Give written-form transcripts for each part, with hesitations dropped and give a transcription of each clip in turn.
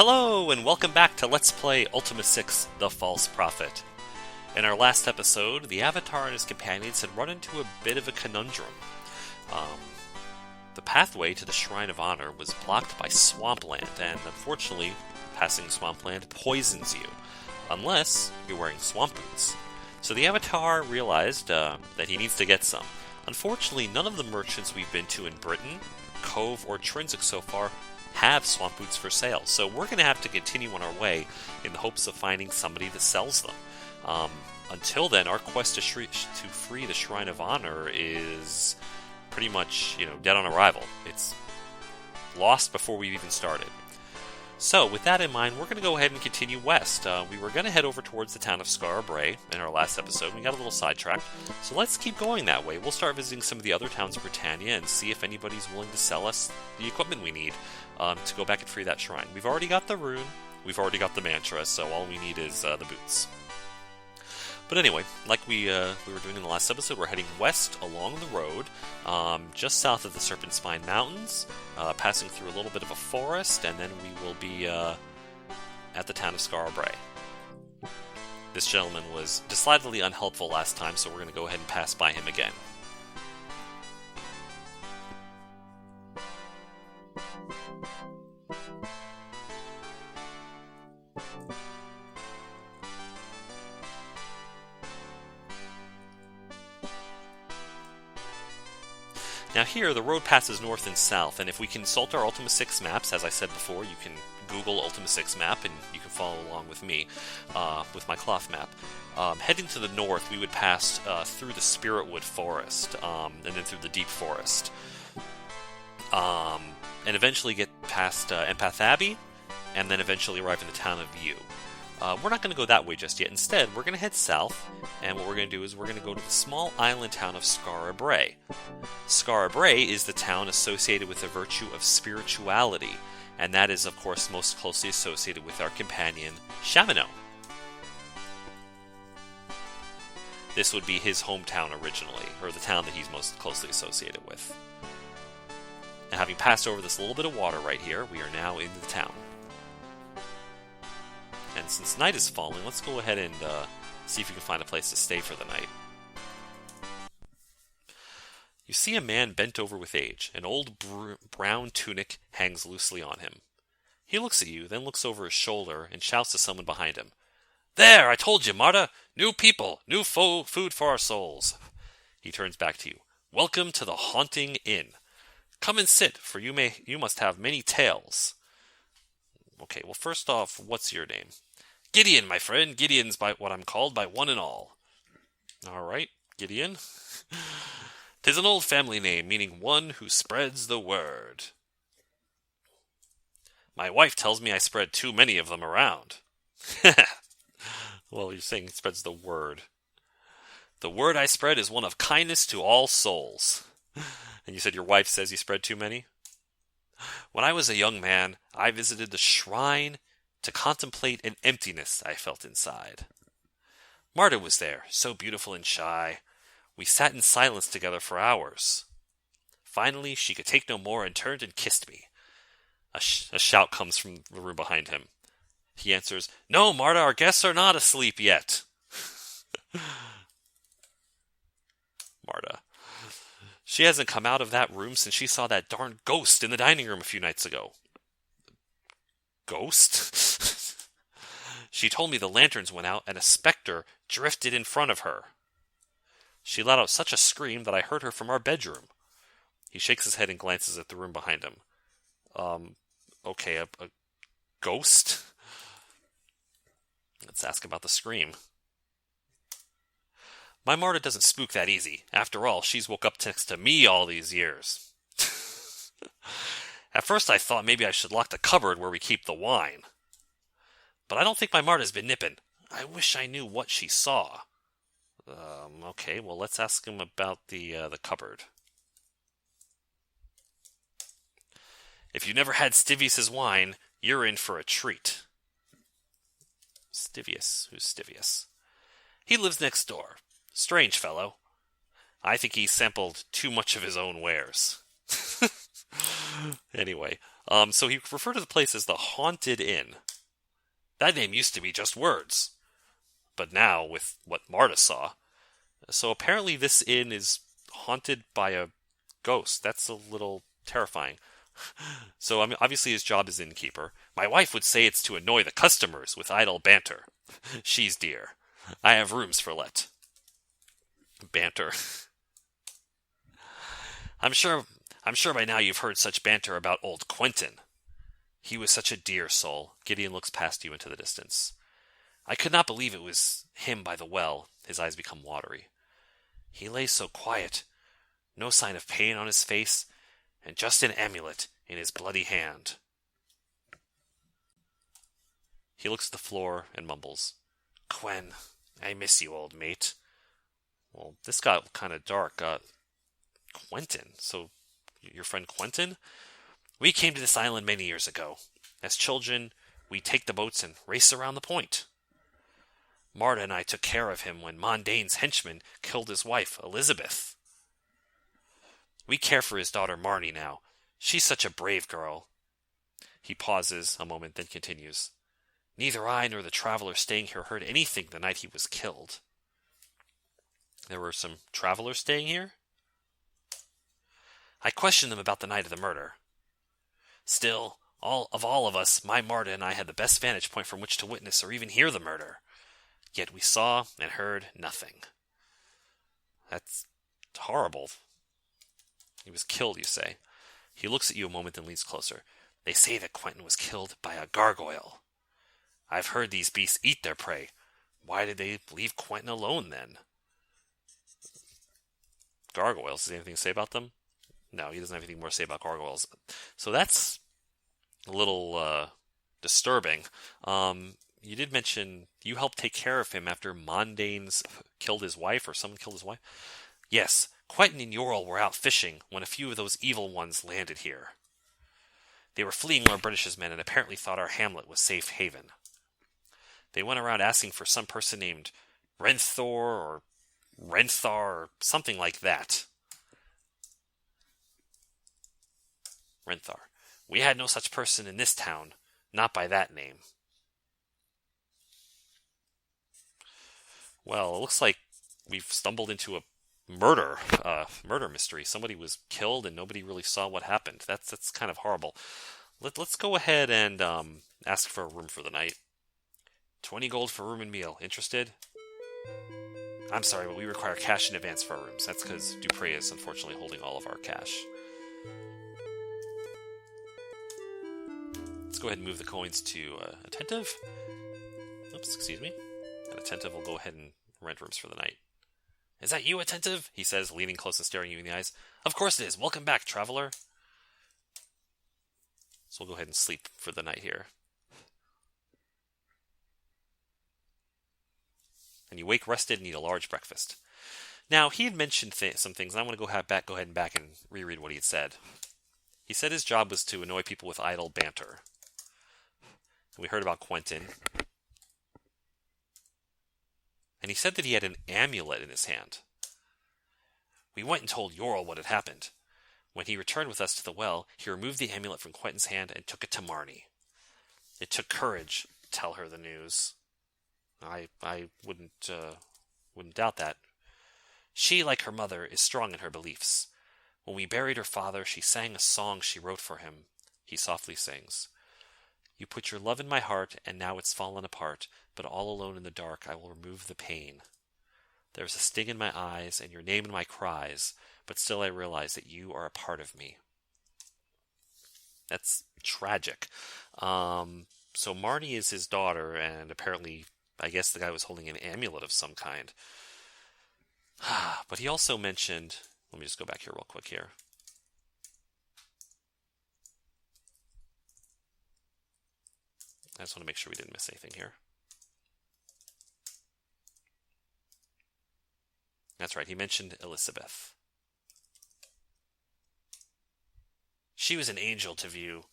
Hello, and welcome back to Let's Play Ultima 6, The False Prophet. In our last episode, the Avatar and his companions had run into a bit of a conundrum. The pathway to the Shrine of Honor was blocked by swampland, and unfortunately, passing swampland poisons you, unless you're wearing swamp boots. So the Avatar realized that he needs to get some. Unfortunately, none of the merchants we've been to in Britain, Cove, or Trinsic so far have swamp boots for sale, so we're going to have to continue on our way in the hopes of finding somebody that sells them. Until then, our quest to free the Shrine of Honor is pretty much, dead on arrival. It's lost before we've even started. So, with that in mind, we're going to go ahead and continue west. We were going to head over towards the town of Skara Brae in our last episode. We got a little sidetracked, so let's keep going that way. We'll start visiting some of the other towns of Britannia and see if anybody's willing to sell us the equipment we need to go back and free that shrine. We've already got the rune, we've already got the mantra, so all we need is the boots. But anyway, like we were doing in the last episode, we're heading west along the road, just south of the Serpent Spine Mountains, passing through a little bit of a forest, and then we will be at the town of Skara Brae. This gentleman was decidedly unhelpful last time, so we're going to go ahead and pass by him again. Now here, the road passes north and south, and if we consult our Ultima 6 maps, as I said before, you can Google Ultima 6 map, and you can follow along with me, with my cloth map. Heading to the north, we would pass through the Spiritwood Forest, and then through the Deep Forest, and eventually get past Empath Abbey, and then eventually arrive in the town of View. We're not going to go that way just yet. Instead, we're going to head south, and what we're going to do is we're going to go to the small island town of Skara Brae. Skara Brae is the town associated with the virtue of spirituality, and that is, of course, most closely associated with our companion, Shamino. This would be his hometown originally, or the town that he's most closely associated with. And having passed over this little bit of water right here, we are now in the town. And since night is falling, let's go ahead and see if we can find a place to stay for the night. You see a man bent over with age. An old brown tunic hangs loosely on him. He looks at you, then looks over his shoulder and shouts to someone behind him. "There, I told you, Marta! New people, new food for our souls!" He turns back to you. "Welcome to the Haunting Inn. Come and sit, for you must have many tales." Okay, well, first off, what's your name? "Gideon, my friend. Gideon's what I'm called by one and all." All right, Gideon. "'Tis an old family name, meaning one who spreads the word." "My wife tells me I spread too many of them around." Well, you're saying it spreads the word. "The word I spread is one of kindness to all souls." And you said your wife says you spread too many? "When I was a young man, I visited the shrine to contemplate an emptiness I felt inside. Marta was there, so beautiful and shy. We sat in silence together for hours. Finally, she could take no more and turned and kissed me." A shout comes from the room behind him. He answers, "No, Marta, our guests are not asleep yet." Marta. "She hasn't come out of that room since she saw that darn ghost in the dining room a few nights ago." "Ghost?" "She told me the lanterns went out and a specter drifted in front of her. She let out such a scream that I heard her from our bedroom." He shakes his head and glances at the room behind him. Okay, a ghost? Let's ask about the scream. "My Marta doesn't spook that easy. After all, she's woke up next to me all these years." "At first I thought maybe I should lock the cupboard where we keep the wine. But I don't think my Marta's been nipping. I wish I knew what she saw." Okay, well, let's ask him about the cupboard. "If you never had Stivius' wine, you're in for a treat." Stivius? Who's Stivius? "He lives next door. Strange fellow. I think he sampled too much of his own wares." Anyway, So he referred to the place as the Haunted Inn. That name used to be just words, but now with what Marta saw. So apparently this inn is haunted by a ghost. That's a little terrifying. So I mean, obviously his job is innkeeper. My wife would say it's to annoy the customers with idle banter. She's dear. I have rooms for let. Banter. I'm sure by now you've heard such banter about old Quentin. He was such a dear soul. Gideon looks past you into the distance. I could not believe it was him by the well. His eyes become watery. He lay so quiet, no sign of pain on his face, and just an amulet in his bloody hand. He looks at the floor and mumbles, Quen, I miss you, old mate. Well, this got kind of dark. Quentin? So, your friend Quentin? We came to this island many years ago. As children, we take the boats and race around the point. Marta and I took care of him when Mondane's henchman killed his wife, Elizabeth. We care for his daughter Marnie now. She's such a brave girl. He pauses a moment, then continues. Neither I nor the traveler staying here heard anything the night he was killed. There were some travelers staying here? I questioned them about the night of the murder. Still, all of us, my Marta and I had the best vantage point from which to witness or even hear the murder. Yet we saw and heard nothing. That's horrible. He was killed, you say. He looks at you a moment and leans closer. They say that Quentin was killed by a gargoyle. I've heard these beasts eat their prey. Why did they leave Quentin alone then? Gargoyles, does he have anything to say about them? No, he doesn't have anything more to say about gargoyles. So that's a little disturbing. You did mention you helped take care of him after Mondanes killed his wife, or someone killed his wife? Yes, Quentin and Ural were out fishing when a few of those evil ones landed here. They were fleeing Lord British's men and apparently thought our hamlet was safe haven. They went around asking for some person named Renthor or Renthar or something like that. Renthar. We had no such person in this town, not by that name. Well, it looks like we've stumbled into a murder mystery. Somebody was killed and nobody really saw what happened. That's kind of horrible. Let's go ahead and ask for a room for the night. 20 gold for room and meal. Interested? I'm sorry, but we require cash in advance for our rooms. That's because Dupree is unfortunately holding all of our cash. Let's go ahead and move the coins to Attentive. Oops, excuse me. And Attentive will go ahead and rent rooms for the night. Is that you, Attentive? He says, leaning close and staring you in the eyes. Of course it is. Welcome back, traveler. So we'll go ahead and sleep for the night here. And you wake rested and eat a large breakfast. Now, he had mentioned some things, and I want to go ahead and reread what he had said. He said his job was to annoy people with idle banter. We heard about Quentin. And he said that he had an amulet in his hand. We went and told Ural what had happened. When he returned with us to the well, he removed the amulet from Quentin's hand and took it to Marnie. It took courage to tell her the news. I wouldn't doubt that. She, like her mother, is strong in her beliefs. When we buried her father, she sang a song she wrote for him. He softly sings. You put your love in my heart, and now it's fallen apart, but all alone in the dark I will remove the pain. There's a sting in my eyes, and your name in my cries, but still I realize that you are a part of me. That's tragic. So Marnie is his daughter, and apparently, I guess the guy was holding an amulet of some kind. But he also mentioned... Let me just go back here real quick here. I just want to make sure we didn't miss anything here. That's right, he mentioned Elizabeth. She was an angel to view.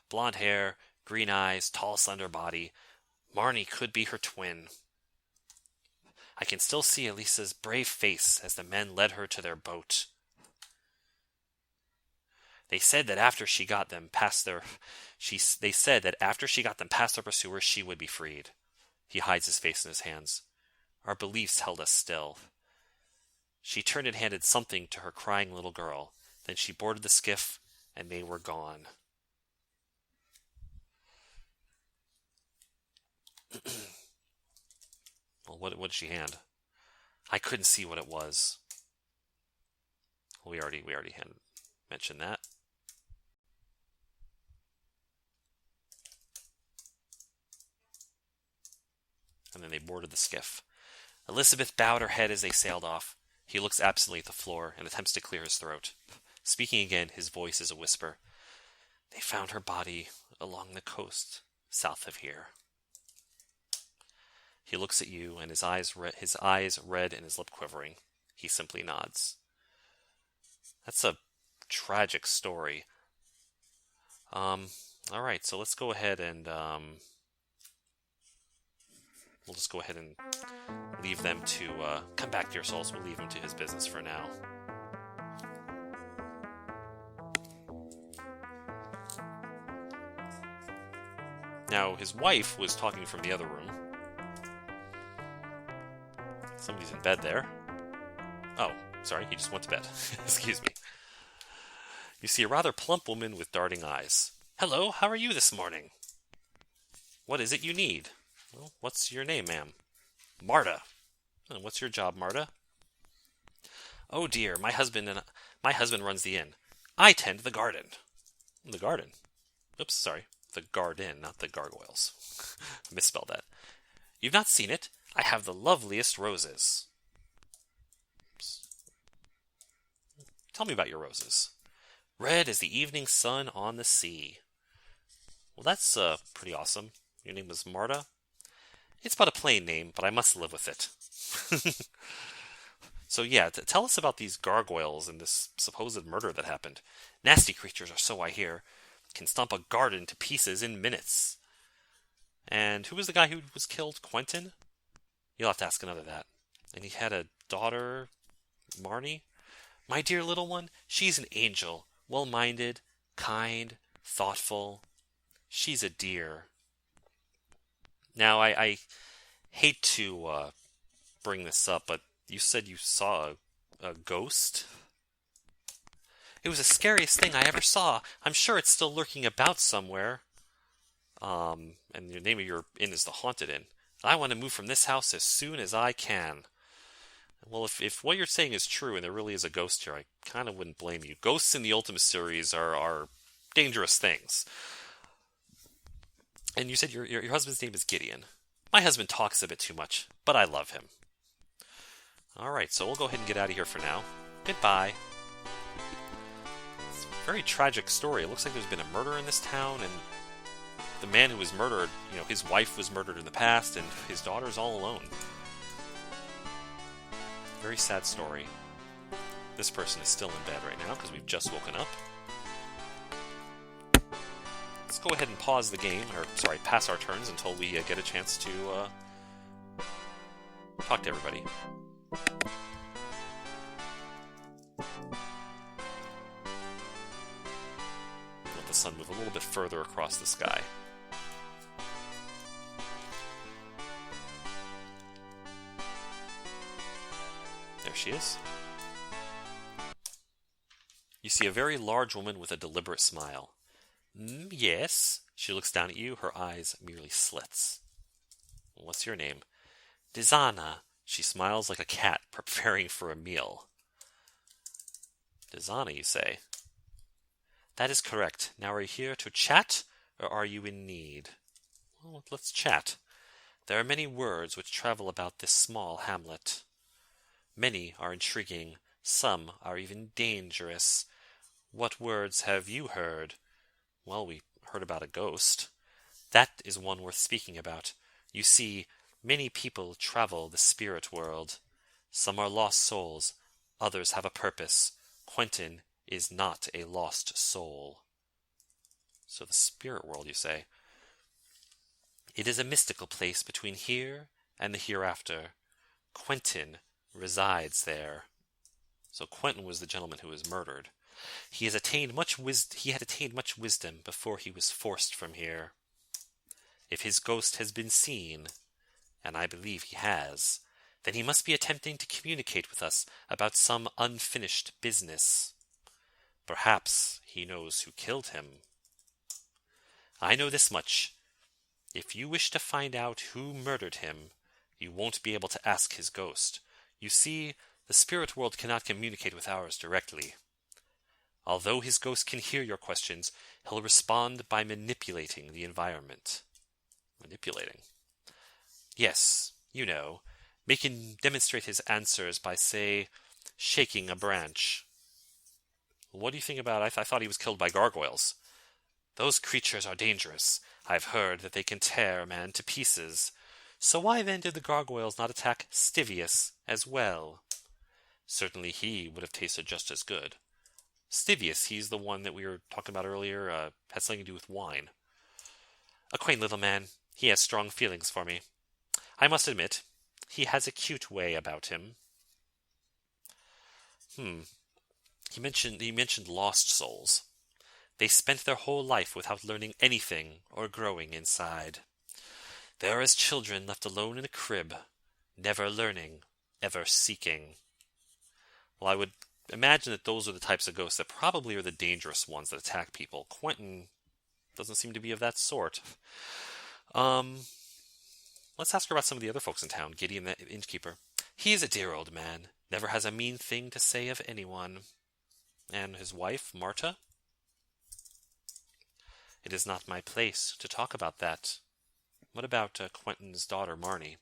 Blonde hair, green eyes, tall, slender body. Marnie could be her twin. I can still see Elisa's brave face as the men led her to their boat. They said that after she got them past their they said that after she got them past their pursuers, she would be freed. He hides his face in his hands. Our beliefs held us still. She turned and handed something to her crying little girl. Then she boarded the skiff, and they were gone. Well, what did she hand? I couldn't see what it was. Well, we already mentioned that. And then they boarded the skiff. Elizabeth bowed her head as they sailed off. He looks absently at the floor and attempts to clear his throat. Speaking again, his voice is a whisper. They found her body along the coast south of here. He looks at you, and his eyes red and his lip quivering. He simply nods. That's a tragic story. All right, so let's go ahead and we'll just go ahead and leave them to come back to your souls. We'll leave him to his business for now. Now, his wife was talking from the other room. Somebody's in bed there. Oh, sorry, he just went to bed. Excuse me. You see a rather plump woman with darting eyes. Hello, how are you this morning? What is it you need? Well, what's your name, ma'am? Marta. And what's your job, Marta? Oh dear, my husband runs the inn. I tend the garden. The garden? Oops, sorry. The garden, not the gargoyles. I misspelled that. You've not seen it? I have the loveliest roses. Oops. Tell me about your roses. Red as the evening sun on the sea. Well, that's pretty awesome. Your name was Marta? It's but a plain name, but I must live with it. So yeah, tell us about these gargoyles and this supposed murder that happened. Nasty creatures, or so I hear, can stomp a garden to pieces in minutes. And who was the guy who was killed? Quentin? You'll have to ask another that. And he had a daughter, Marnie? My dear little one, she's an angel, well-minded, kind, thoughtful. She's a dear. Now, I hate to bring this up, but you said you saw a ghost? It was the scariest thing I ever saw. I'm sure it's still lurking about somewhere. And the name of your inn is the Haunted Inn. I want to move from this house as soon as I can. Well, if what you're saying is true and there really is a ghost here, I kind of wouldn't blame you. Ghosts in the Ultima series are dangerous things. And you said your husband's name is Gideon. My husband talks a bit too much, but I love him. Alright, so we'll go ahead and get out of here for now. Goodbye. It's a very tragic story. It looks like there's been a murder in this town, and the man who was murdered, his wife was murdered in the past, and his daughter's all alone. Very sad story. This person is still in bed right now because we've just woken up. Let's go ahead and pause the game, pass our turns until we get a chance to talk to everybody. Let the sun move a little bit further across the sky. There she is. You see a very large woman with a deliberate smile. Yes. She looks down at you, her eyes merely slits. What's your name? Desana. She smiles like a cat preparing for a meal. Desana, you say? That is correct. Now are you here to chat, or are you in need? Well, let's chat. There are many words which travel about this small hamlet. Many are intriguing, some are even dangerous. What words have you heard? Well, we heard about a ghost. That is one worth speaking about. You see, many people travel the spirit world. Some are lost souls, others have a purpose. Quentin is not a lost soul. So the spirit world, you say? It is a mystical place between here and the hereafter. Quentin resides there. So Quentin was the gentleman who was murdered. He had attained much wisdom before he was forced from here. If his ghost has been seen, and I believe he has, then he must be attempting to communicate with us about some unfinished business. Perhaps he knows who killed him. I know this much. If you wish to find out who murdered him, you won't be able to ask his ghost. You see, the spirit world cannot communicate with ours directly. Although his ghost can hear your questions, he'll respond by manipulating the environment. Manipulating? Yes, you know. Demonstrate his answers by, say, shaking a branch. What do you think about... I thought he was killed by gargoyles. Those creatures are dangerous. I've heard that they can tear a man to pieces. So why then did the gargoyles not attack Stivius as well? Certainly he would have tasted just as good. Stivius, he's the one that we were talking about earlier, had something to do with wine. A quaint little man. He has strong feelings for me. I must admit, he has a cute way about him. He mentioned lost souls. They spent their whole life without learning anything or growing inside. They are as children left alone in a crib, never learning, ever seeking. Well, I would imagine that those are the types of ghosts that probably are the dangerous ones that attack people. Quentin doesn't seem to be of that sort. Let's ask her about some of the other folks in town. Gideon, the innkeeper. He is a dear old man, never has a mean thing to say of anyone. And his wife, Marta? It is not my place to talk about that. What about Quentin's daughter, Marnie?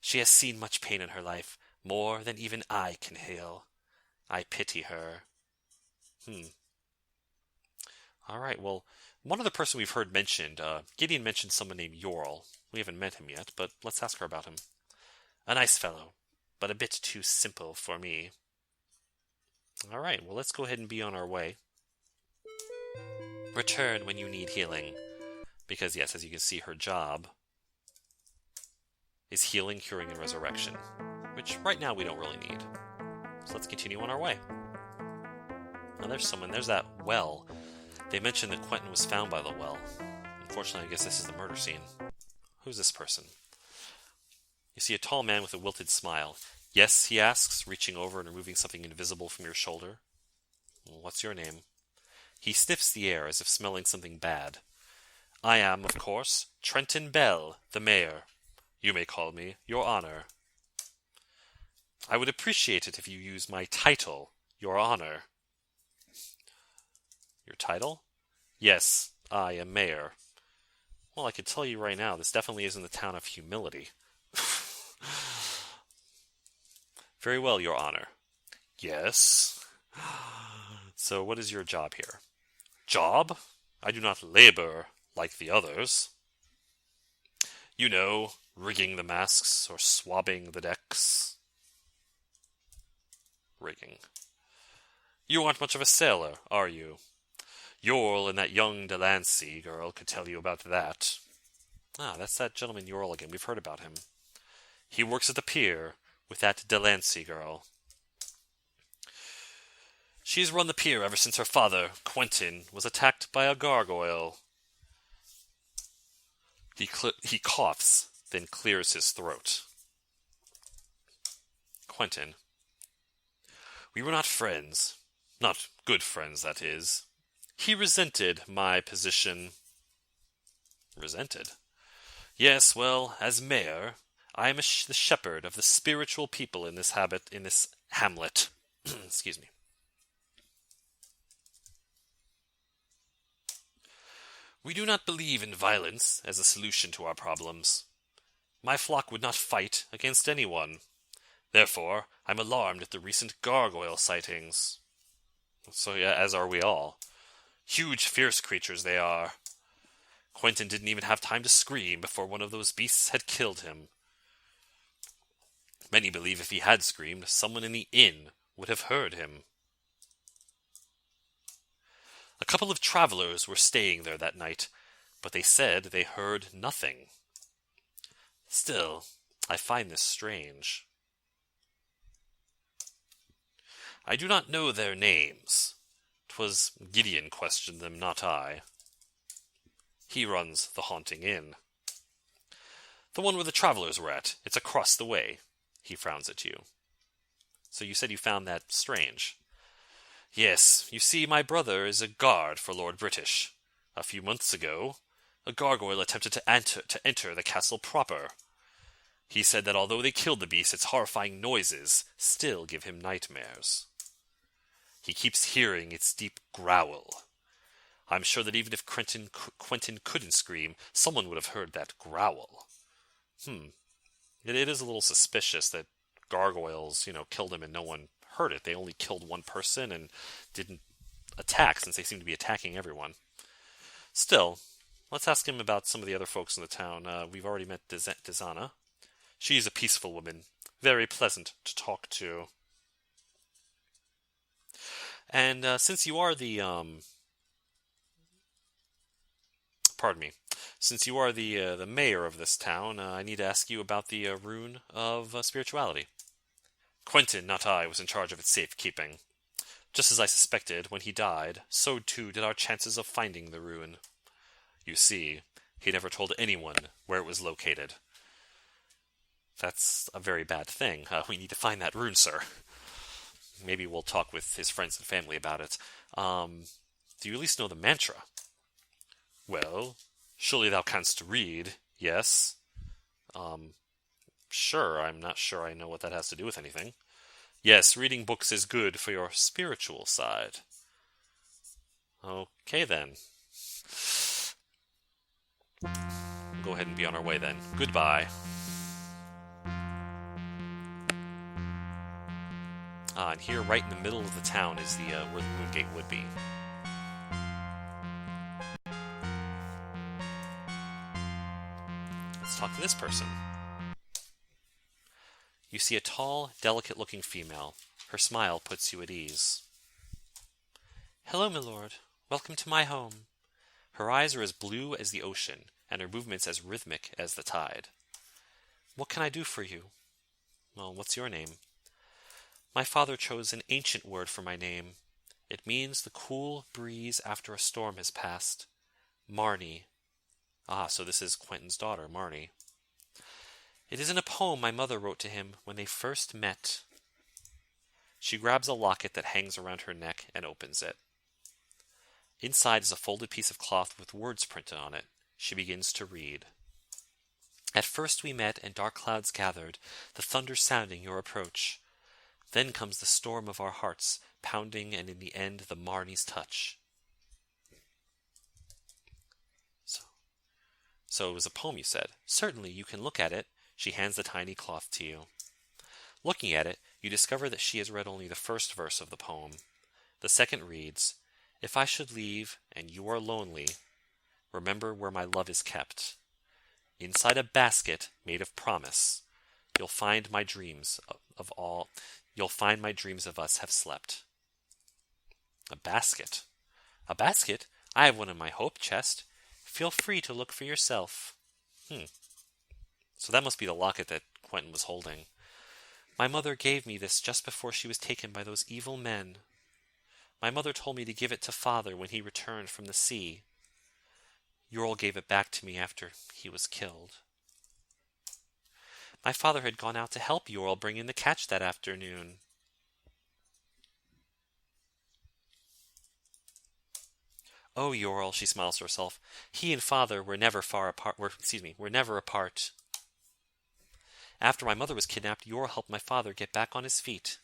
She has seen much pain in her life, more than even I can heal. I pity her. All right, well, one other person we've heard mentioned, Gideon mentioned someone named Ural. We haven't met him yet, but let's ask her about him. A nice fellow, but a bit too simple for me. All right, well, let's go ahead and be on our way. Return when you need healing. Because, yes, as you can see, her job is healing, curing, and resurrection, which right now we don't really need. So let's continue on our way. Now there's that well. They mentioned that Quentin was found by the well. Unfortunately, I guess this is the murder scene. Who's this person? You see a tall man with a wilted smile. Yes, he asks, reaching over and removing something invisible from your shoulder. What's your name? He sniffs the air as if smelling something bad. I am, of course, Trenton Bell, the mayor. You may call me Your Honor. I would appreciate it if you use my title, Your Honor. Your title? Yes, I am mayor. Well, I can tell you right now, this definitely isn't the town of humility. Very well, Your Honor. Yes. So what is your job here? Job? I do not labor like the others. You know, rigging the masks or swabbing the decks. Rigging. You aren't much of a sailor, are you? Ural and that young Delancey girl could tell you about that. Ah, that's that gentleman Ural again. We've heard about him. He works at the pier with that Delancey girl. She's run the pier ever since her father, Quentin, was attacked by a gargoyle. He coughs, then clears his throat. Quentin. We were not friends. Not good friends, that is. He resented my position. Resented? Yes, well, as mayor, I am the shepherd of the spiritual people in this hamlet. Excuse me. We do not believe in violence as a solution to our problems. My flock would not fight against anyone. Therefore, I'm alarmed at the recent gargoyle sightings. So yeah, as are we all. Huge, fierce creatures they are. Quentin didn't even have time to scream before one of those beasts had killed him. Many believe if he had screamed, someone in the inn would have heard him. A couple of travelers were staying there that night, but they said they heard nothing. Still, I find this strange. I do not know their names. It was Gideon questioned them, not I. He runs the Haunting Inn. The one where the travelers were at. It's across the way. He frowns at you. So you said you found that strange. Yes, you see, my brother is a guard for Lord British. A few months ago, a gargoyle attempted to enter the castle proper. He said that although they killed the beast, its horrifying noises still give him nightmares. He keeps hearing its deep growl. I'm sure that even if Quentin couldn't scream, someone would have heard that growl. It is a little suspicious that gargoyles, killed him and no one heard it. They only killed one person and didn't attack, since they seem to be attacking everyone. Still, let's ask him about some of the other folks in the town. We've already met Desana. She's a peaceful woman, very pleasant to talk to. And since you are the since you are the mayor of this town, I need to ask you about the rune of spirituality. Quentin, not I, was in charge of its safekeeping. Just as I suspected, when he died, so too did our chances of finding the rune. You see, he never told anyone where it was located. That's a very bad thing. We need to find that rune, sir. Maybe we'll talk with his friends and family about it. Do you at least know the mantra? Well, surely thou canst read, yes? Sure, I'm not sure I know what that has to do with anything. Yes, reading books is good for your spiritual side. Okay, then. We'll go ahead and be on our way, then. Goodbye. And here, right in the middle of the town, is where the moon gate would be. Let's talk to this person. You see a tall, delicate-looking female. Her smile puts you at ease. Hello, my lord. Welcome to my home. Her eyes are as blue as the ocean, and her movements as rhythmic as the tide. What can I do for you? Well, what's your name? My father chose an ancient word for my name. It means the cool breeze after a storm has passed. Marnie. So this is Quentin's daughter, Marnie. It is in a poem my mother wrote to him when they first met. She grabs a locket that hangs around her neck and opens it. Inside is a folded piece of cloth with words printed on it. She begins to read. At first we met and dark clouds gathered, the thunder sounding your approach. Then comes the storm of our hearts, pounding, and in the end the Marnie's touch. So it was a poem, you said. Certainly, you can look at it. She hands the tiny cloth to you. Looking at it, you discover that she has read only the first verse of the poem. The second reads, If I should leave, and you are lonely, remember where my love is kept. Inside a basket made of promise, you'll find my dreams of us have slept. A basket? A basket? I have one in my hope chest. Feel free to look for yourself. So that must be the locket that Quentin was holding. My mother gave me this just before she was taken by those evil men. My mother told me to give it to father when he returned from the sea. Ural gave it back to me after he was killed. My father had gone out to help Ural bring in the catch that afternoon. Oh, Ural, she smiles to herself. He and father were never apart. After my mother was kidnapped, Ural helped my father get back on his feet.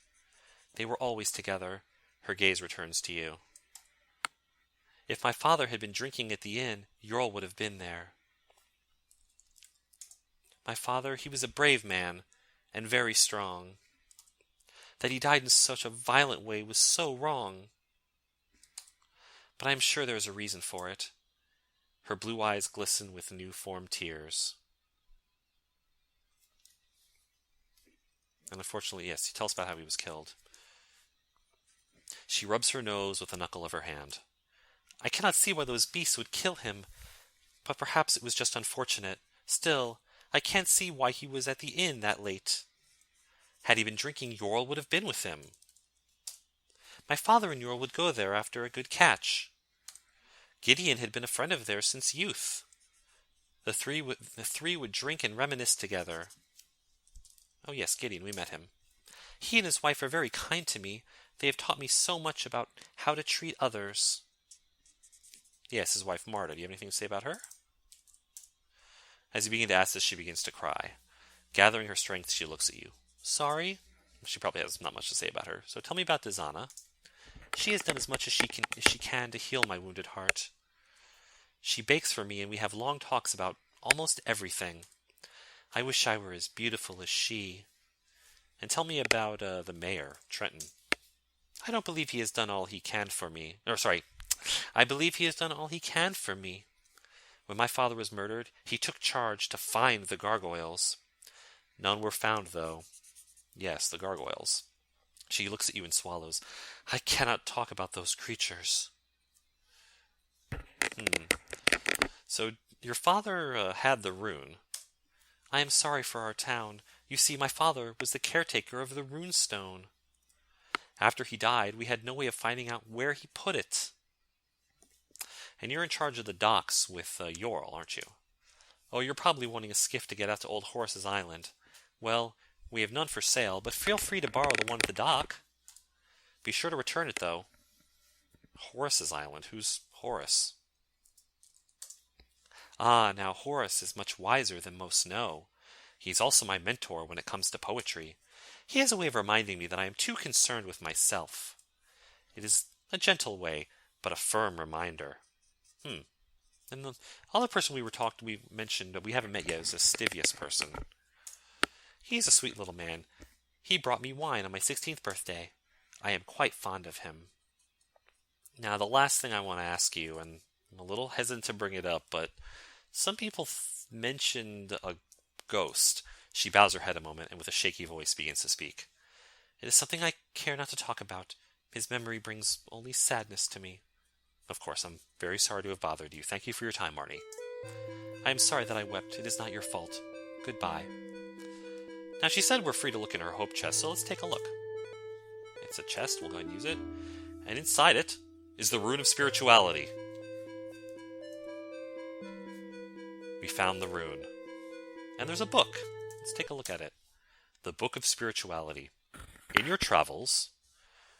They were always together. Her gaze returns to you. If my father had been drinking at the inn, Ural would have been there. My father, he was a brave man, and very strong. That he died in such a violent way was so wrong. But I am sure there is a reason for it. Her blue eyes glisten with new-formed tears. And unfortunately, yes, he tells about how he was killed. She rubs her nose with the knuckle of her hand. I cannot see why those beasts would kill him, but perhaps it was just unfortunate. Still, I can't see why he was at the inn that late. Had he been drinking, Ural would have been with him. My father and Ural would go there after a good catch. Gideon had been a friend of theirs since youth. The three would drink and reminisce together. Oh yes, Gideon, we met him. He and his wife are very kind to me. They have taught me so much about how to treat others. Yes, his wife Marta. Do you have anything to say about her? As you begin to ask this, she begins to cry. Gathering her strength, she looks at you. Sorry? She probably has not much to say about her. So tell me about Desana. She has done as much as she can to heal my wounded heart. She bakes for me, and we have long talks about almost everything. I wish I were as beautiful as she. And tell me about the mayor, Trenton. I don't believe he has done all he can for me. I believe he has done all he can for me. When my father was murdered, he took charge to find the gargoyles. None were found, though. Yes, the gargoyles. She looks at you and swallows. I cannot talk about those creatures. So, your father had the rune. I am sorry for our town. You see, my father was the caretaker of the rune stone. After he died, we had no way of finding out where he put it. And you're in charge of the docks with Ural, aren't you? Oh, you're probably wanting a skiff to get out to Old Horace's Island. Well, we have none for sale, but feel free to borrow the one at the dock. Be sure to return it, though. Horace's Island? Who's Horace? Ah, now Horace is much wiser than most know. He's also my mentor when it comes to poetry. He has a way of reminding me that I am too concerned with myself. It is a gentle way, but a firm reminder. And the other person we mentioned, but we haven't met yet, is a Stivia's person. He's a sweet little man. He brought me wine on my 16th birthday. I am quite fond of him. Now, the last thing I want to ask you, and I'm a little hesitant to bring it up, but some people mentioned a ghost. She bows her head a moment, and with a shaky voice begins to speak. It is something I care not to talk about. His memory brings only sadness to me. Of course, I'm very sorry to have bothered you. Thank you for your time, Marnie. I am sorry that I wept. It is not your fault. Goodbye. Now, she said we're free to look in her hope chest, so let's take a look. It's a chest. We'll go ahead and use it. And inside it is the Rune of Spirituality. We found the rune. And there's a book. Let's take a look at it. The Book of Spirituality. In your travels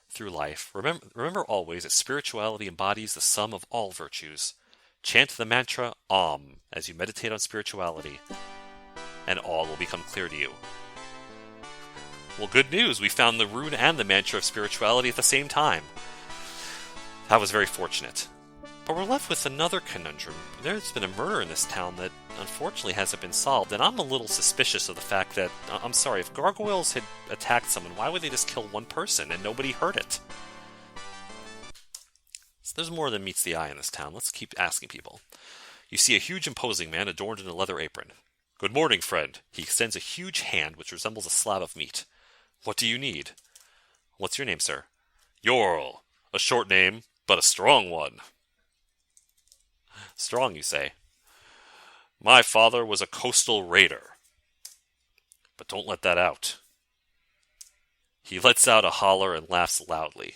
through life, remember always that spirituality embodies the sum of all virtues. Chant the mantra Om as you meditate on spirituality, and all will become clear to you. Well, good news! We found the rune and the mantra of spirituality at the same time. That was very fortunate. But we're left with another conundrum. There's been a murder in this town that unfortunately hasn't been solved, and I'm a little suspicious of the fact that, I'm sorry, if gargoyles had attacked someone, why would they just kill one person and nobody heard it? So there's more than meets the eye in this town. Let's keep asking people. You see a huge imposing man adorned in a leather apron. Good morning, friend. He extends a huge hand which resembles a slab of meat. What do you need? What's your name, sir? Ural. A short name, but a strong one. Strong, you say? My father was a coastal raider. But don't let that out. He lets out a holler and laughs loudly.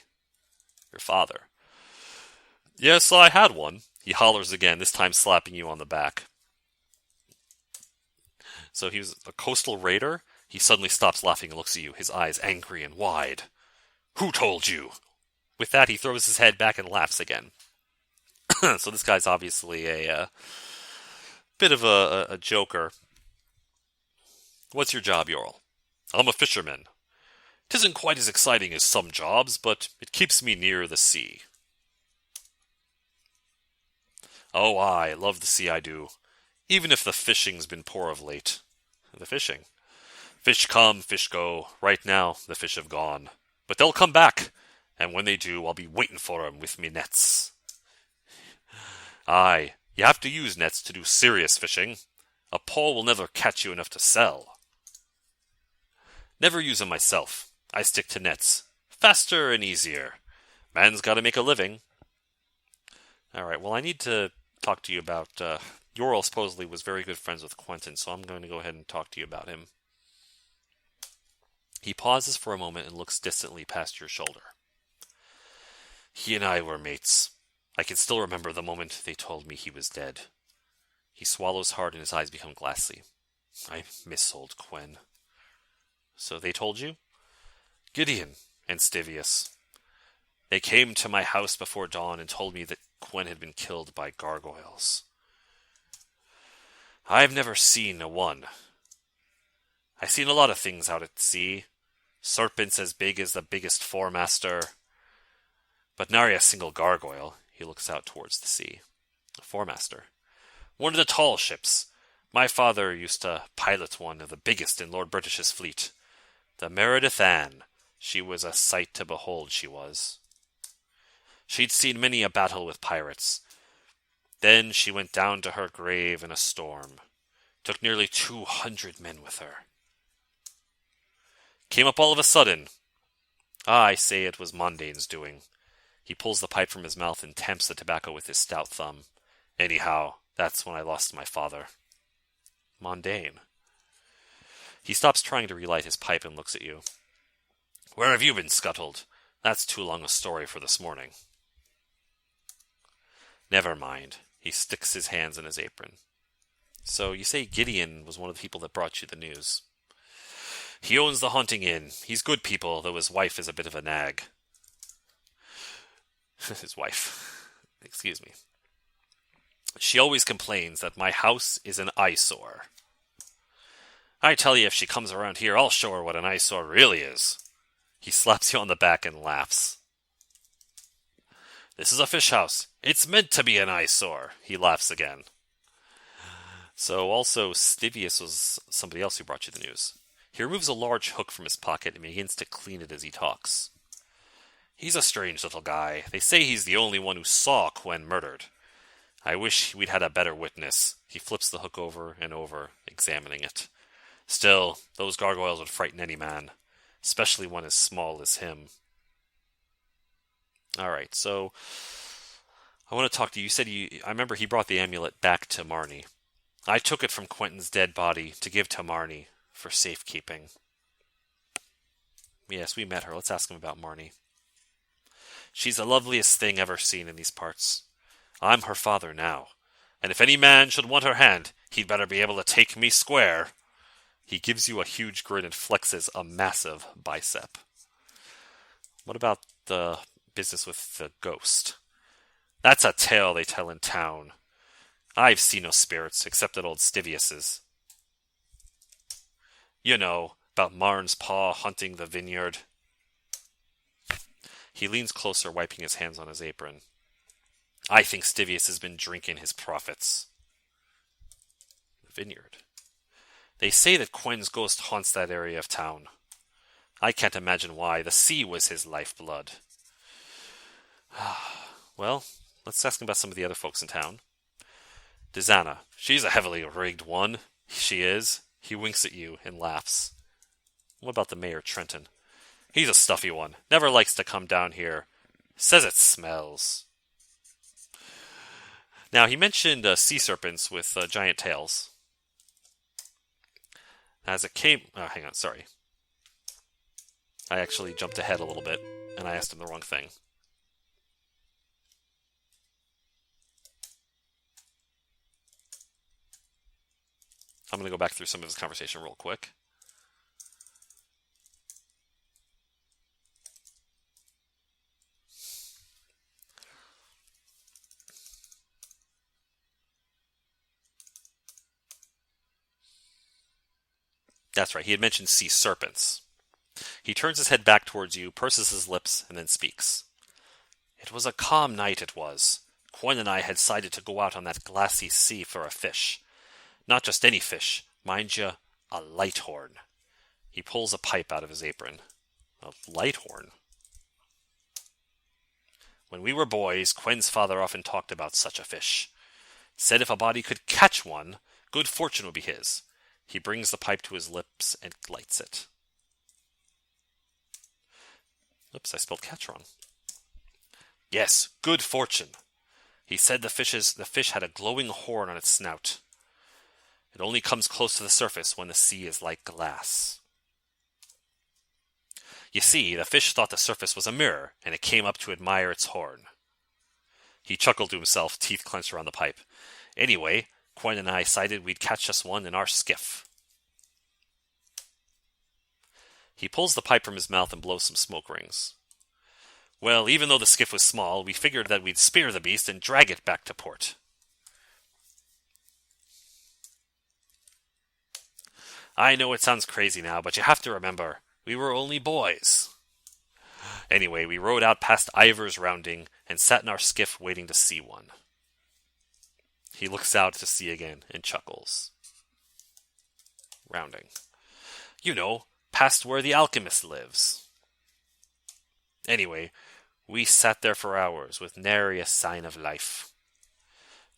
Your father. Yes, I had one. He hollers again, this time slapping you on the back. So he was a coastal raider? He suddenly stops laughing and looks at you, his eyes angry and wide. Who told you? With that, he throws his head back and laughs again. So this guy's obviously a bit of a joker. What's your job, Ural? I'm a fisherman. 'Tisn't quite as exciting as some jobs, but it keeps me near the sea. Oh, I love the sea, I do. Even if the fishing's been poor of late. The fishing? Fish come, fish go. Right now, the fish have gone. But they'll come back, and when they do, I'll be waiting for 'em with me nets. Aye, you have to use nets to do serious fishing. A pole will never catch you enough to sell. Never use 'em myself. I stick to nets. Faster and easier. Man's got to make a living. Alright, well I need to talk to you about... Ural supposedly was very good friends with Quentin, so I'm going to go ahead and talk to you about him. He pauses for a moment and looks distantly past your shoulder. He and I were mates. I can still remember the moment they told me he was dead. He swallows hard and his eyes become glassy. I miss old Quen. So they told you? Gideon and Stivius. They came to my house before dawn and told me that Quen had been killed by gargoyles. I've never seen a one. I've seen a lot of things out at sea. Serpents as big as the biggest foremaster. But nary a single gargoyle. He looks out towards the sea. A foremaster. One of the tall ships. My father used to pilot one of the biggest in Lord British's fleet. The Meredith Anne. She was a sight to behold, she was. She'd seen many a battle with pirates. Then she went down to her grave in a storm. Took nearly 200 men with her. Came up all of a sudden. I say it was Mondane's doing. He pulls the pipe from his mouth and tamps the tobacco with his stout thumb. Anyhow, that's when I lost my father. Mondane. He stops trying to relight his pipe and looks at you. Where have you been scuttled? That's too long a story for this morning. Never mind. He sticks his hands in his apron. So you say Gideon was one of the people that brought you the news. He owns the Haunting Inn. He's good people, though his wife is a bit of a nag. His wife. Excuse me. She always complains that my house is an eyesore. I tell you, if she comes around here, I'll show her what an eyesore really is. He slaps you on the back and laughs. This is a fish house. It's meant to be an eyesore. He laughs again. So also, Stivius was somebody else who brought you the news. He removes a large hook from his pocket and begins to clean it as he talks. He's a strange little guy. They say he's the only one who saw Quen murdered. I wish we'd had a better witness. He flips the hook over and over, examining it. Still, those gargoyles would frighten any man, especially one as small as him. Alright, so I want to talk to you. You said I remember he brought the amulet back to Marnie. I took it from Quentin's dead body to give to Marnie for safekeeping. Yes, we met her. Let's ask him about Marnie. She's the loveliest thing ever seen in these parts. I'm her father now, and if any man should want her hand, he'd better be able to take me square. He gives you a huge grin and flexes a massive bicep. What about the business with the ghost? That's a tale they tell in town. I've seen no spirits, except at old Stivius's. You know, about Marn's paw hunting the vineyard. He leans closer, wiping his hands on his apron. I think Stivius has been drinking his profits. The vineyard. They say that Quen's ghost haunts that area of town. I can't imagine why. The sea was his lifeblood. Well, let's ask him about some of the other folks in town. Desana. She's a heavily rigged one. She is. He winks at you and laughs. What about the mayor, Trenton? He's a stuffy one. Never likes to come down here. Says it smells. Now, he mentioned sea serpents with giant tails. As it came... Oh, hang on, sorry. I actually jumped ahead a little bit, and I asked him the wrong thing. I'm going to go back through some of his conversation real quick. That's right, he had mentioned sea serpents. He turns his head back towards you, purses his lips, and then speaks. It was a calm night, it was. Quen and I had decided to go out on that glassy sea for a fish. Not just any fish, mind you, a lighthorn. He pulls a pipe out of his apron. A lighthorn? When we were boys, Quen's father often talked about such a fish. Said if a body could catch one, good fortune would be his. He brings the pipe to his lips and lights it. Oops, I spelled catch wrong. Yes, good fortune. He said the fish had a glowing horn on its snout. It only comes close to the surface when the sea is like glass. You see, the fish thought the surface was a mirror, and it came up to admire its horn. He chuckled to himself, teeth clenched around the pipe. Anyway, Quinn and I decided we'd catch us one in our skiff. He pulls the pipe from his mouth and blows some smoke rings. Well, even though the skiff was small, we figured that we'd spear the beast and drag it back to port. I know it sounds crazy now, but you have to remember, we were only boys. Anyway, we rowed out past Ivor's Rounding and sat in our skiff waiting to see one. He looks out to sea again and chuckles. Rounding. You know, past where the alchemist lives. Anyway, we sat there for hours with nary a sign of life.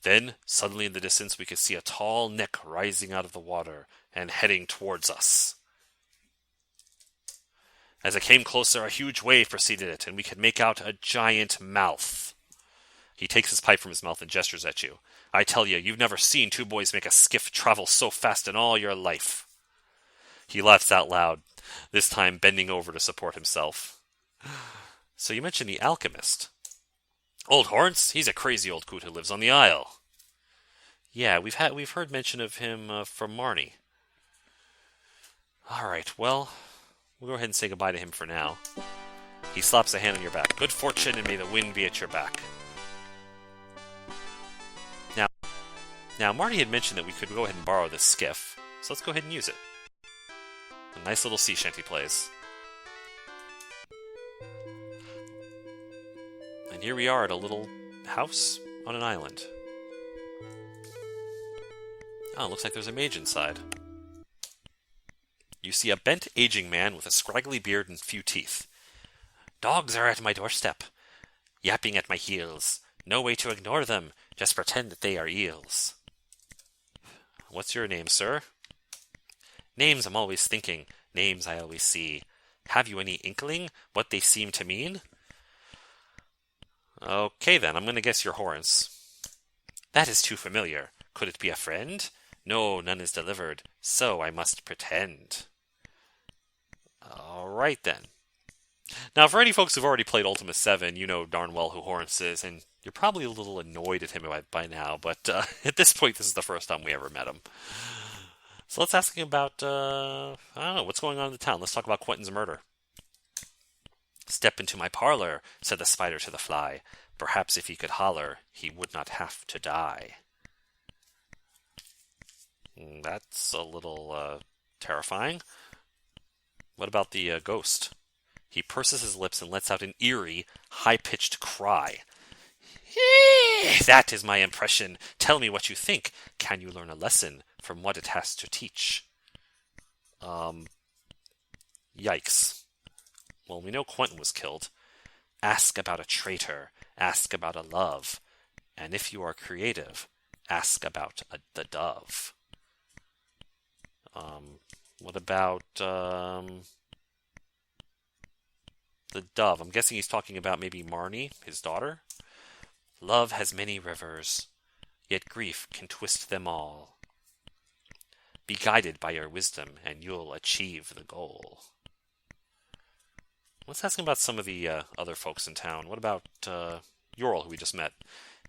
Then, suddenly in the distance, we could see a tall neck rising out of the water and heading towards us. As it came closer, a huge wave preceded it, and we could make out a giant mouth. He takes his pipe from his mouth and gestures at you. I tell you, you've never seen two boys make a skiff travel so fast in all your life. He laughs out loud, this time bending over to support himself. So you mentioned the alchemist. Old Horns, he's a crazy old coot who lives on the Isle. Yeah, we've heard mention of him from Marnie. All right, well, we'll go ahead and say goodbye to him for now. He slaps a hand on your back. Good fortune, and may the wind be at your back. Now, Marty had mentioned that we could go ahead and borrow this skiff, so let's go ahead and use it. A nice little sea shanty plays. And here we are at a little house on an island. Oh, it looks like there's a mage inside. You see a bent, aging man with a scraggly beard and few teeth. Dogs are at my doorstep, yapping at my heels. No way to ignore them, just pretend that they are eels. What's your name, sir? Names I'm always thinking, names I always see. Have you any inkling what they seem to mean? Okay then, I'm going to guess you're Horace. That is too familiar. Could it be a friend? No, none is delivered, so I must pretend. Alright then. Now, for any folks who've already played Ultima 7, you know darn well who Horace is, and you're probably a little annoyed at him by now, but at this point, this is the first time we ever met him. So let's ask him about, I don't know, what's going on in the town. Let's talk about Quentin's murder. Step into my parlor, said the spider to the fly. Perhaps if he could holler, he would not have to die. That's a little terrifying. What about the ghost? He purses his lips and lets out an eerie, high-pitched cry. That is my impression. Tell me what you think. Can you learn a lesson from what it has to teach? Yikes. Well, we know Quentin was killed. Ask about a traitor. Ask about a love. And if you are creative, ask about the dove. What about, the dove? I'm guessing he's talking about maybe Marnie, his daughter. Love has many rivers, yet grief can twist them all. Be guided by your wisdom, and you'll achieve the goal. Let's ask him about some of the other folks in town. What about Ural, who we just met?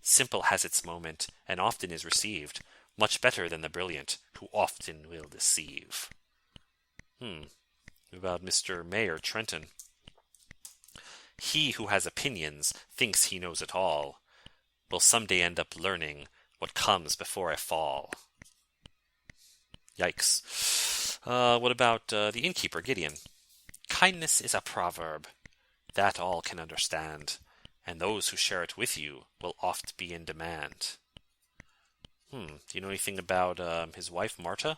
Simple has its moment, and often is received. Much better than the brilliant, who often will deceive. What about Mr. Mayor Trenton? He who has opinions thinks he knows it all. Will someday end up learning what comes before a fall. Yikes. What about the innkeeper, Gideon? Kindness is a proverb that all can understand, and those who share it with you will oft be in demand. Do you know anything about his wife, Marta?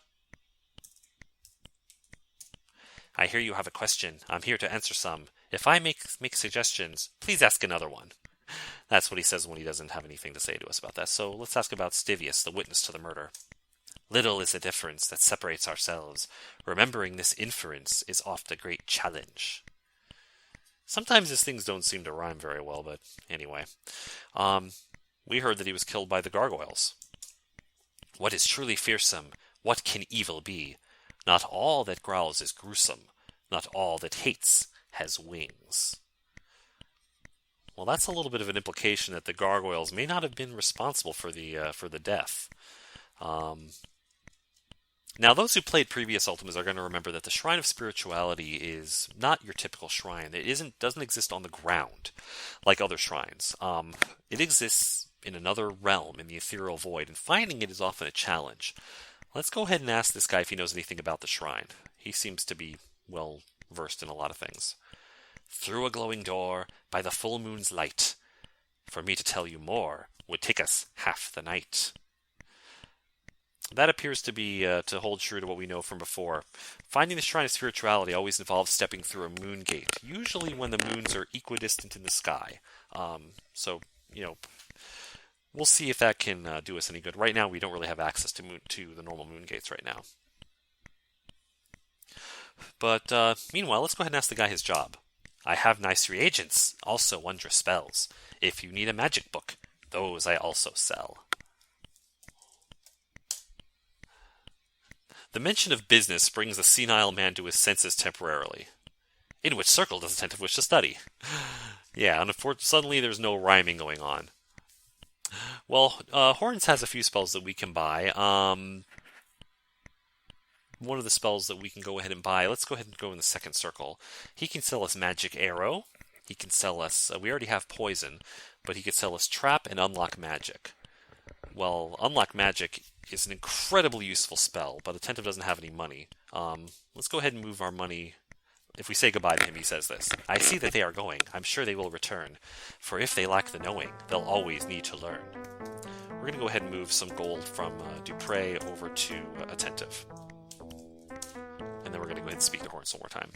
I hear you have a question. I'm here to answer some. If I make suggestions, please ask another one. That's what he says when he doesn't have anything to say to us about that. So let's ask about Stivia, the witness to the murder. Little is the difference that separates ourselves. Remembering this inference is oft a great challenge. Sometimes his things don't seem to rhyme very well, but anyway. We heard that he was killed by the gargoyles. What is truly fearsome? What can evil be? Not all that growls is gruesome. Not all that hates has wings. Well, that's a little bit of an implication that the gargoyles may not have been responsible for the death. Now, those who played previous Ultimas are going to remember that the Shrine of Spirituality is not your typical shrine. It doesn't exist on the ground like other shrines. It exists in another realm, in the ethereal void, and finding it is often a challenge. Let's go ahead and ask this guy if he knows anything about the shrine. He seems to be well versed in a lot of things. Through a glowing door, by the full moon's light. For me to tell you more would take us half the night. That appears to be to hold true to what we know from before. Finding the Shrine of Spirituality always involves stepping through a moon gate, usually when the moons are equidistant in the sky. So, we'll see if that can do us any good. Right now, we don't really have access to the normal moon gates right now. But meanwhile, let's go ahead and ask the guy his job. I have nice reagents, also wondrous spells. If you need a magic book, those I also sell. The mention of business brings the senile man to his senses temporarily. In which circle does the attentive wish to study? Yeah, suddenly there's no rhyming going on. Well, Horns has a few spells that we can buy. One of the spells that we can go ahead and buy, let's go ahead and go in the second circle. He can sell us Magic Arrow. He can sell us, we already have Poison, but he could sell us Trap and Unlock Magic. Well, Unlock Magic is an incredibly useful spell, but Attentive doesn't have any money. Let's go ahead and move our money. If we say goodbye to him, he says this. I see that they are going. I'm sure they will return. For if they lack the knowing, they'll always need to learn. We're going to go ahead and move some gold from Dupre over to Attentive. And then we're going to go ahead and speak to Horns one more time.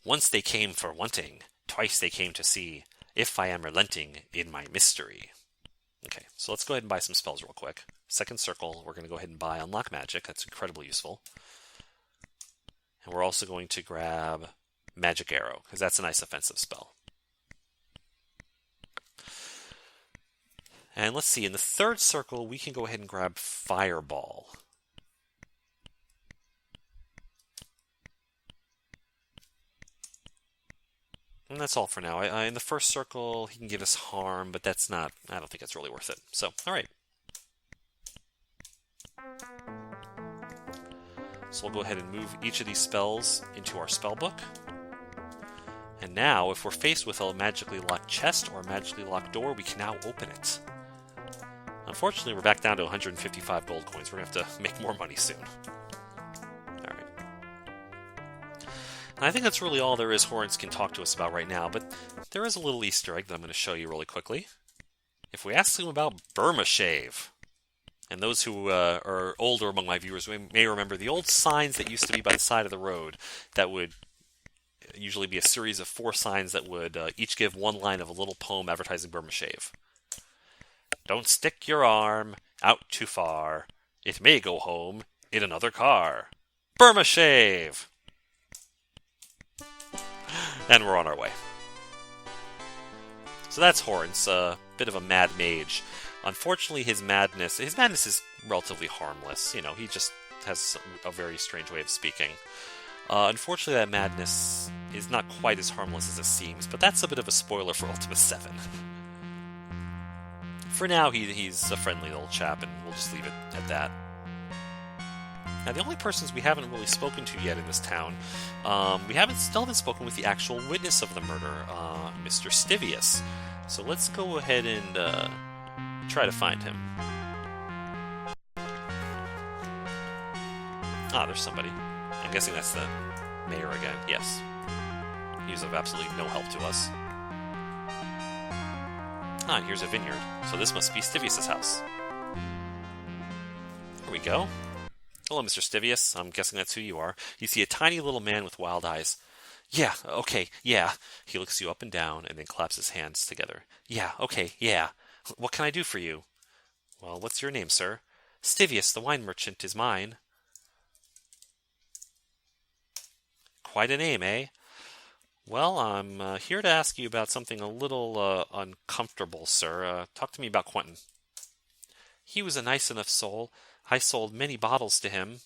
Once they came for wanting, twice they came to see if I am relenting in my mystery. Okay, so let's go ahead and buy some spells real quick. Second circle, we're going to go ahead and buy Unlock Magic. That's incredibly useful. And we're also going to grab Magic Arrow, because that's a nice offensive spell. And let's see, in the third circle, we can go ahead and grab Fireball. And that's all for now. In the first circle, he can give us harm, but that's not... I don't think it's really worth it. So, alright. So we'll go ahead and move each of these spells into our spell book. And now, if we're faced with a magically locked chest or a magically locked door, we can now open it. Unfortunately, we're back down to 155 gold coins. We're going to have to make more money soon. And I think that's really all there is Horns can talk to us about right now, but there is a little Easter egg that I'm going to show you really quickly. If we ask him about Burma Shave, and those who are older among my viewers may remember the old signs that used to be by the side of the road that would usually be a series of 4 signs that would each give one line of a little poem advertising Burma Shave. Don't stick your arm out too far. It may go home in another car. Burma Shave! And we're on our way. So that's Horns, a bit of a mad mage. Unfortunately, his madness is relatively harmless. He just has a very strange way of speaking. Unfortunately, that madness is not quite as harmless as it seems, but that's a bit of a spoiler for Ultima 7. For now, he's a friendly little chap, and we'll just leave it at that. Now, the only persons we haven't really spoken to yet in this town, we still haven't spoken with the actual witness of the murder, Mr. Stivia. So let's go ahead and try to find him. Ah, there's somebody. I'm guessing that's the mayor again. Yes. He was of absolutely no help to us. Ah, and here's a vineyard. So this must be Stivius' house. Here we go. Hello, Mr. Stivia. I'm guessing that's who you are. You see a tiny little man with wild eyes. Yeah, okay, yeah. He looks you up and down and then claps his hands together. Yeah, okay, yeah. What can I do for you? Well, what's your name, sir? Stivius, the wine merchant, is mine. Quite a name, eh? Well, I'm here to ask you about something a little uncomfortable, sir. Talk to me about Quentin. He was a nice enough soul. I sold many bottles to him.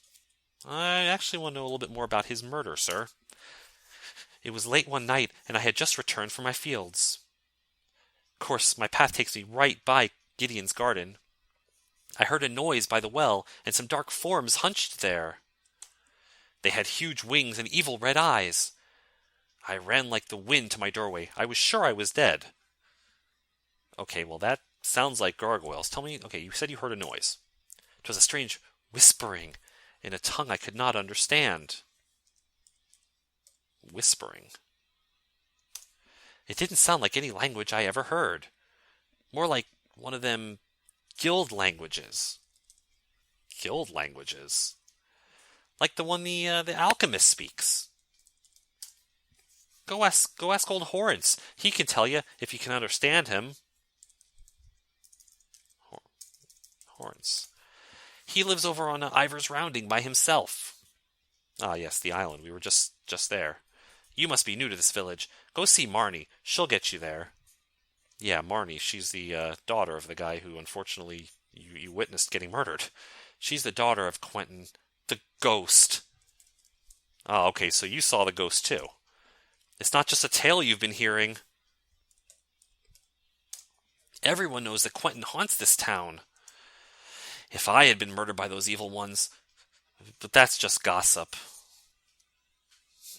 I actually want to know a little bit more about his murder, sir. It was late one night, and I had just returned from my fields. Of course, my path takes me right by Gideon's garden. I heard a noise by the well, and some dark forms hunched there. They had huge wings and evil red eyes. I ran like the wind to my doorway. I was sure I was dead. Okay, well that sounds like gargoyles. Tell me, okay, you said you heard a noise. It was a strange whispering in a tongue I could not understand. Whispering. It didn't sound like any language I ever heard. More like one of them guild languages. Guild languages? Like the one the alchemist speaks. Go ask old Horns. He can tell you if you can understand him. Horns. He lives over on Ivor's Rounding by himself. Ah, yes, the island. We were just there. You must be new to this village. Go see Marnie. She'll get you there. Yeah, Marnie. She's the daughter of the guy who, unfortunately, you witnessed getting murdered. She's the daughter of Quentin, the ghost. Oh, okay, so you saw the ghost too. It's not just a tale you've been hearing. Everyone knows that Quentin haunts this town. If I had been murdered by those evil ones... But that's just gossip.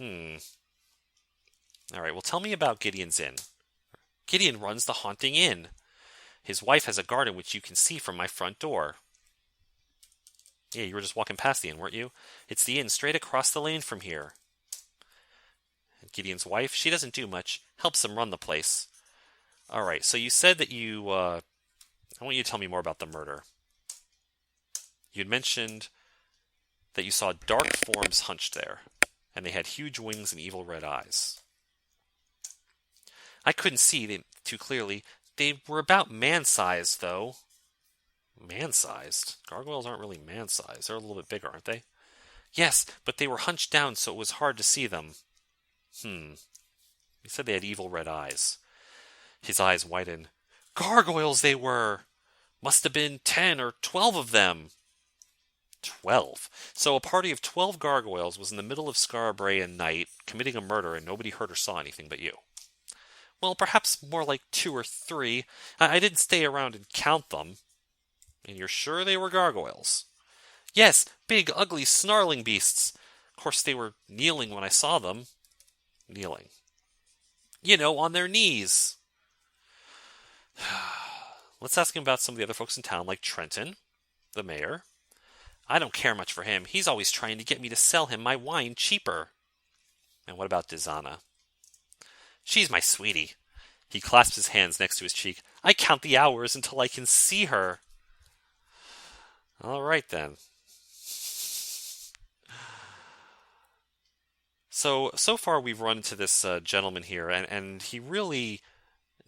Alright, well tell me about Gideon's Inn. Gideon runs the Haunting Inn. His wife has a garden which you can see from my front door. Yeah, you were just walking past the inn, weren't you? It's the inn straight across the lane from here. Gideon's wife, she doesn't do much. Helps him run the place. Alright, so you said that you... I want you to tell me more about the murder. You'd mentioned that you saw dark forms hunched there, and they had huge wings and evil red eyes. I couldn't see them too clearly. They were about man-sized, though. Man-sized? Gargoyles aren't really man-sized. They're a little bit bigger, aren't they? Yes, but they were hunched down so it was hard to see them. You said they had evil red eyes. His eyes widened. Gargoyles they were! Must have been 10 or 12 of them. 12? So a party of 12 gargoyles was in the middle of Skara Brae at night, committing a murder, and nobody heard or saw anything but you. Well, perhaps more like 2 or 3. I didn't stay around and count them. And you're sure they were gargoyles? Yes, big, ugly, snarling beasts. Of course, they were kneeling when I saw them. Kneeling. You know, on their knees. Let's ask him about some of the other folks in town, like Trenton, the mayor. I don't care much for him. He's always trying to get me to sell him my wine cheaper. And what about Desana? She's my sweetie. He clasps his hands next to his cheek. I count the hours until I can see her. All right, then. So far we've run into this gentleman here, and he really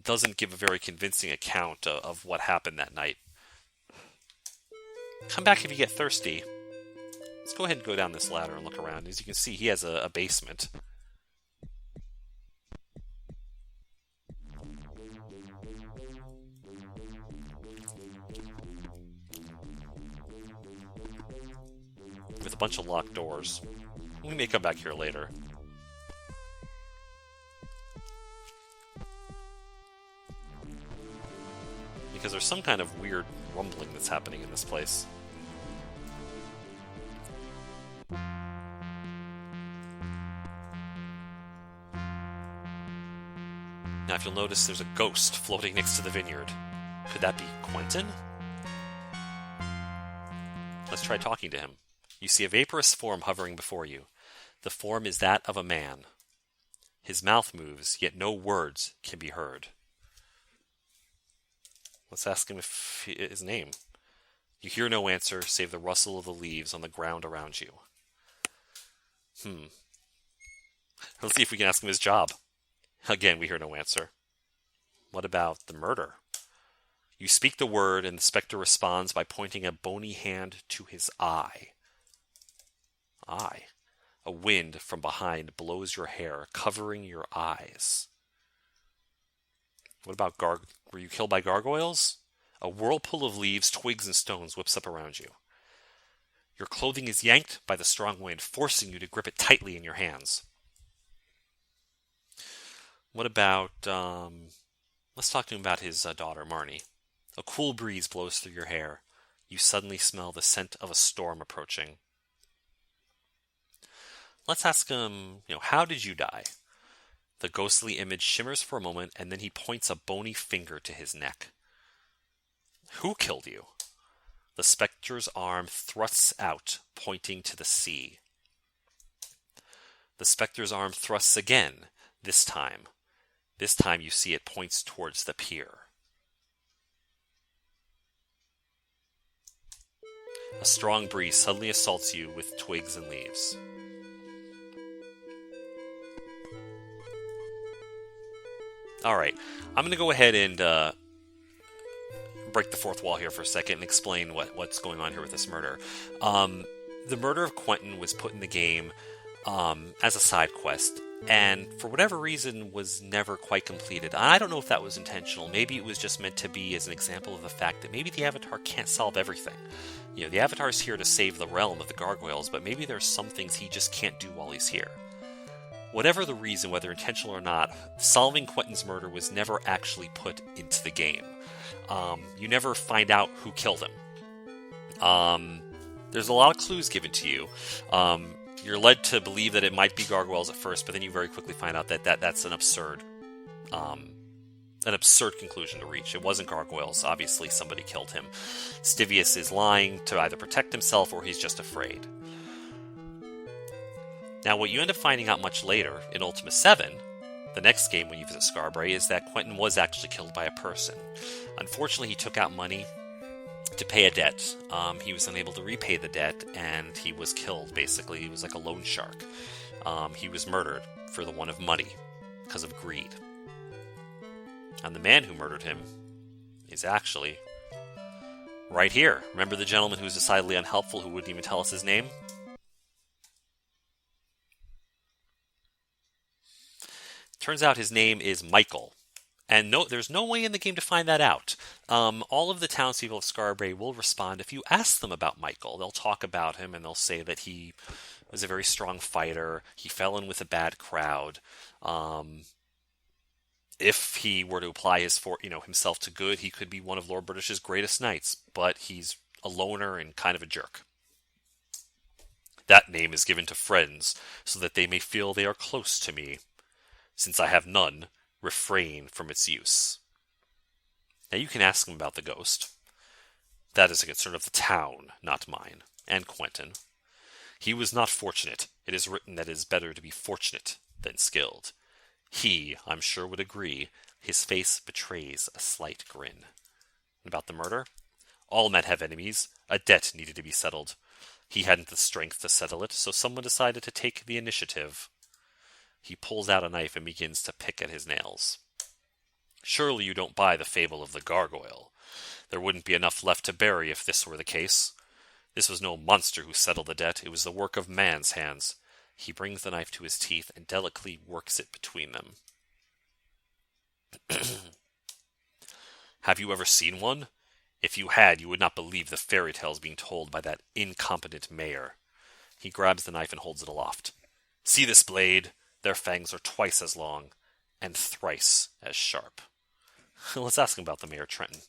doesn't give a very convincing account of what happened that night. Come back if you get thirsty. Let's go ahead and go down this ladder and look around. As you can see, he has a basement. With a bunch of locked doors. We may come back here later. Because there's some kind of weird rumbling that's happening in this place. Now, if you'll notice, there's a ghost floating next to the vineyard. Could that be Quentin? Let's try talking to him. You see a vaporous form hovering before you. The form is that of a man. His mouth moves, yet no words can be heard. Let's ask him his name. You hear no answer, save the rustle of the leaves on the ground around you. Let's see if we can ask him his job. Again, we hear no answer. What about the murder? You speak the word, and the specter responds by pointing a bony hand to his eye. Eye. A wind from behind blows your hair, covering your eyes. What about were you killed by gargoyles? A whirlpool of leaves, twigs, and stones whips up around you. Your clothing is yanked by the strong wind, forcing you to grip it tightly in your hands. What about, let's talk to him about his daughter, Marnie. A cool breeze blows through your hair. You suddenly smell the scent of a storm approaching. Let's ask him, how did you die? The ghostly image shimmers for a moment, and then he points a bony finger to his neck. Who killed you? The specter's arm thrusts out, pointing to the sea. The specter's arm thrusts again, this time. This time you see it points towards the pier. A strong breeze suddenly assaults you with twigs and leaves. Alright, I'm going to go ahead and break the fourth wall here for a second and explain what's going on here with this murder. The murder of Quentin was put in the game as a side quest, and for whatever reason was never quite completed. I don't know if that was intentional. Maybe it was just meant to be as an example of the fact that maybe the Avatar can't solve everything. The Avatar's here to save the realm of the gargoyles, but maybe there's some things he just can't do while he's here. Whatever the reason, whether intentional or not, solving Quentin's murder was never actually put into the game. You never find out who killed him. There's a lot of clues given to you. You're led to believe that it might be gargoyles at first, but then you very quickly find out that that's an absurd conclusion to reach. It wasn't gargoyles. Obviously, somebody killed him. Stivia is lying to either protect himself or he's just afraid. Now, what you end up finding out much later, in Ultima 7, the next game when you visit Skara Brae, is that Quentin was actually killed by a person. Unfortunately, he took out money to pay a debt. He was unable to repay the debt, and he was killed, basically. He was like a loan shark. He was murdered for the want of money, because of greed. And the man who murdered him is actually right here. Remember the gentleman who was decidedly unhelpful, who wouldn't even tell us his name? Turns out his name is Michael. And there's no way in the game to find that out. All of the townspeople of Skara Brae will respond if you ask them about Michael. They'll talk about him and they'll say that he was a very strong fighter. He fell in with a bad crowd. If he were to apply himself to good, he could be one of Lord British's greatest knights. But he's a loner and kind of a jerk. That name is given to friends so that they may feel they are close to me. Since I have none, refrain from its use. Now you can ask him about the ghost. That is a concern of the town, not mine, and Quentin. He was not fortunate. It is written that it is better to be fortunate than skilled. He, I'm sure, would agree. His face betrays a slight grin. And about the murder? All men have enemies. A debt needed to be settled. He hadn't the strength to settle it, so someone decided to take the initiative. He pulls out a knife and begins to pick at his nails. Surely you don't buy the fable of the gargoyle. There wouldn't be enough left to bury if this were the case. This was no monster who settled the debt. It was the work of man's hands. He brings the knife to his teeth and delicately works it between them. Have you ever seen one? If you had, you would not believe the fairy tales being told by that incompetent mayor. He grabs the knife and holds it aloft. See this blade? Their fangs are twice as long, and thrice as sharp. Let's ask him about the mayor, Trenton.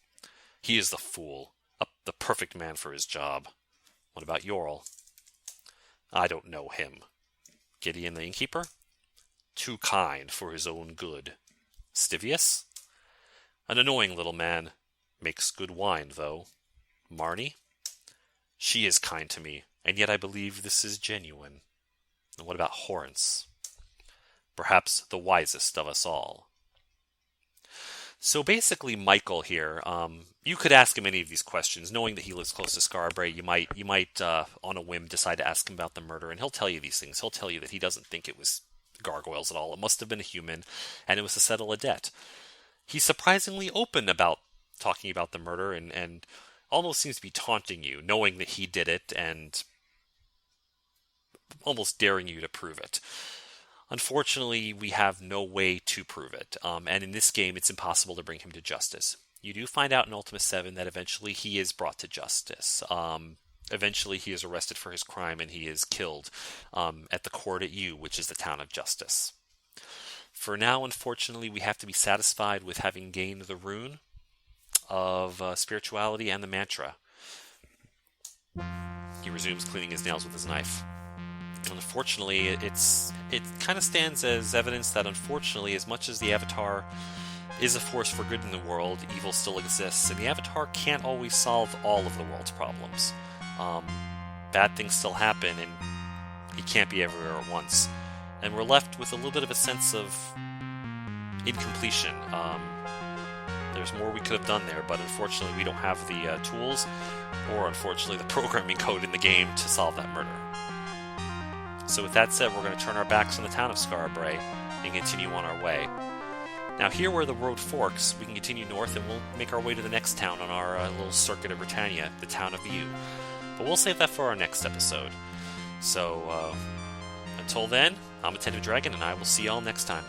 He is the fool, the perfect man for his job. What about Ural? I don't know him. Gideon the innkeeper? Too kind for his own good. Stivia? An annoying little man. Makes good wine, though. Marnie? She is kind to me, and yet I believe this is genuine. And what about Horrence? Perhaps the wisest of us all. So basically, Michael here, you could ask him any of these questions, knowing that he lives close to Skara Brae. You might, on a whim, decide to ask him about the murder, and he'll tell you these things. He'll tell you that he doesn't think it was gargoyles at all. It must have been a human, and it was to settle a debt. He's surprisingly open about talking about the murder, and almost seems to be taunting you, knowing that he did it, and almost daring you to prove it. Unfortunately, we have no way to prove it, and in this game, it's impossible to bring him to justice. You do find out in Ultima 7 that eventually he is brought to justice. Eventually, he is arrested for his crime, and he is killed at the court at U, which is the town of justice. For now, unfortunately, we have to be satisfied with having gained the rune of spirituality and the mantra. He resumes cleaning his nails with his knife. And unfortunately, it kind of stands as evidence that, unfortunately, as much as the Avatar is a force for good in the world, evil still exists, and the Avatar can't always solve all of the world's problems. Bad things still happen, and he can't be everywhere at once. And we're left with a little bit of a sense of incompletion. There's more we could have done there, but unfortunately we don't have the tools, or unfortunately the programming code in the game to solve that murder. So with that said, we're going to turn our backs on the town of Skara Brae and continue on our way. Now here where the road forks, we can continue north and we'll make our way to the next town on our little circuit of Britannia, the town of View. But we'll save that for our next episode. So, until then, I'm Attentive Dragon, and I will see y'all next time.